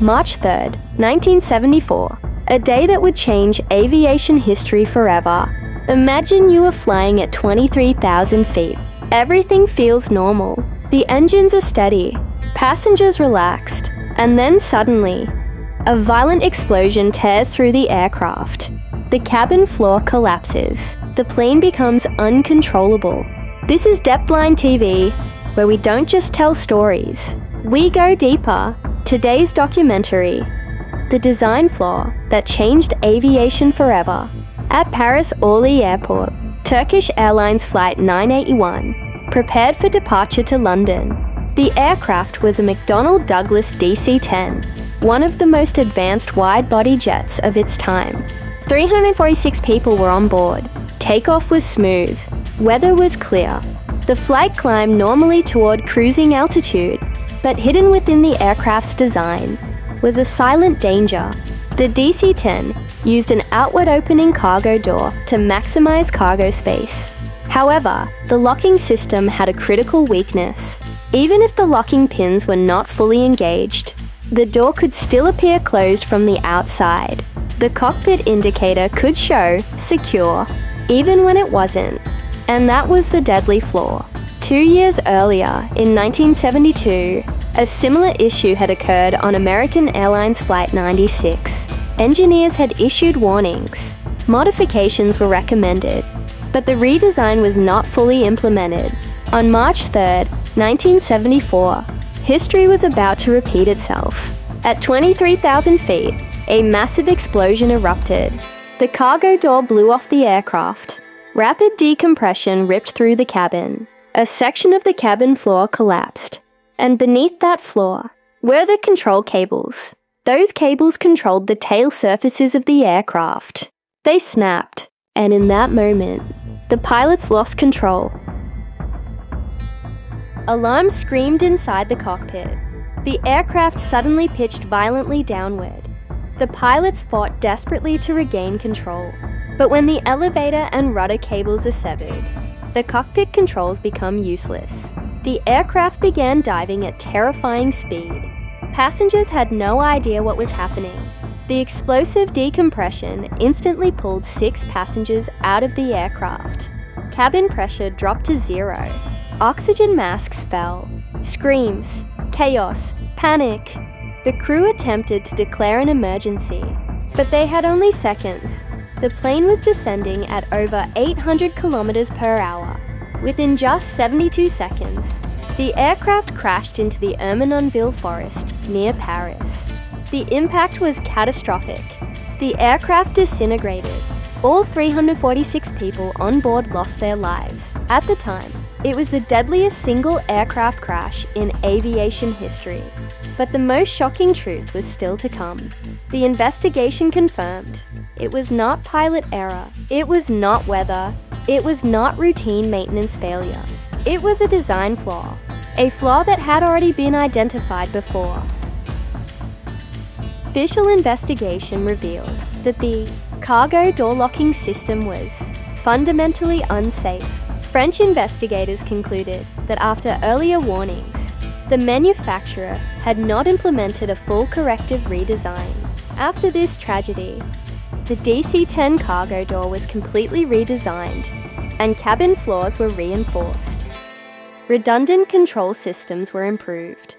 March 3rd, 1974, a day that would change aviation history forever. Imagine you are flying at 23,000 feet. Everything feels normal. The engines are steady, passengers relaxed, and then suddenly, a violent explosion tears through the aircraft. The cabin floor collapses. The plane becomes uncontrollable. This is Depthline TV, where we don't just tell stories, we go deeper. Today's documentary, the design flaw that changed aviation forever. At Paris Orly Airport, Turkish Airlines Flight 981 prepared for departure to London. The aircraft was a McDonnell Douglas DC-10, one of the most advanced wide-body jets of its time. 346 people were on board. Takeoff was smooth. Weather was clear. The flight climbed normally toward cruising altitude, but hidden within the aircraft's design was a silent danger. The DC-10 used an outward-opening cargo door to maximize cargo space. However, the locking system had a critical weakness. Even if the locking pins were not fully engaged, the door could still appear closed from the outside. The cockpit indicator could show secure, even when it wasn't. And that was the deadly flaw. 2 years earlier, in 1972, a similar issue had occurred on American Airlines Flight 96. Engineers had issued warnings. Modifications were recommended, but the redesign was not fully implemented. On March 3rd, 1974, history was about to repeat itself. At 23,000 feet, a massive explosion erupted. The cargo door blew off the aircraft. Rapid decompression ripped through the cabin. A section of the cabin floor collapsed, and beneath that floor were the control cables. Those cables controlled the tail surfaces of the aircraft. They snapped, and in that moment, the pilots lost control. Alarms screamed inside the cockpit. The aircraft suddenly pitched violently downward. The pilots fought desperately to regain control. But when the elevator and rudder cables are severed, the cockpit controls become useless. The aircraft began diving at terrifying speed. Passengers had no idea what was happening. The explosive decompression instantly pulled 6 passengers out of the aircraft. Cabin pressure dropped to 0. Oxygen masks fell. Screams, chaos, panic. The crew attempted to declare an emergency, but they had only seconds. The plane was descending at over 800 kilometers per hour. Within just 72 seconds, the aircraft crashed into the Ermenonville forest near Paris. The impact was catastrophic. The aircraft disintegrated. All 346 people on board lost their lives. At the time, it was the deadliest single aircraft crash in aviation history. But the most shocking truth was still to come. The investigation confirmed it was not pilot error, it was not weather, it was not routine maintenance failure. It was a design flaw, a flaw that had already been identified before. Official investigation revealed that the cargo door locking system was fundamentally unsafe. French investigators concluded that after earlier warnings, the manufacturer had not implemented a full corrective redesign. After this tragedy, the DC-10 cargo door was completely redesigned and cabin floors were reinforced. Redundant control systems were improved.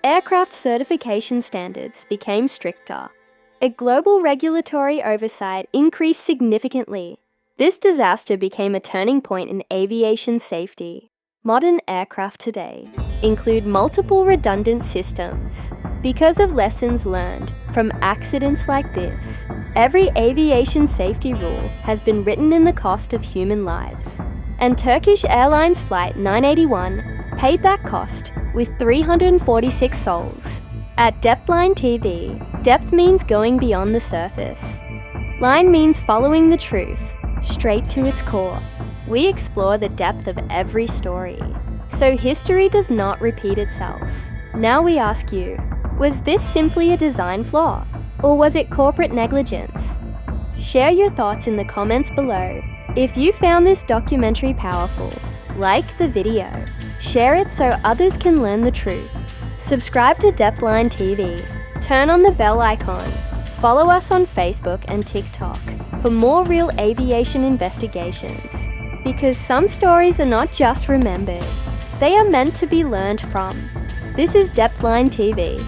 Aircraft certification standards became stricter. A global regulatory oversight increased significantly. This disaster became a turning point in aviation safety. Modern aircraft today include multiple redundant systems. Because of lessons learned from accidents like this, every aviation safety rule has been written in the cost of human lives. And Turkish Airlines Flight 981 paid that cost with 346 souls. At Depthline TV, depth means going beyond the surface. Line means following the truth, straight to its core. We explore the depth of every story, so history does not repeat itself. Now we ask you, was this simply a design flaw, or was it corporate negligence? Share your thoughts in the comments below. If you found this documentary powerful, like the video, share it so others can learn the truth. Subscribe to Depthline TV Turn on the bell icon. Follow us on Facebook and TikTok for more real aviation investigations. Because some stories are not just remembered, they are meant to be learned from. This is Depthline TV.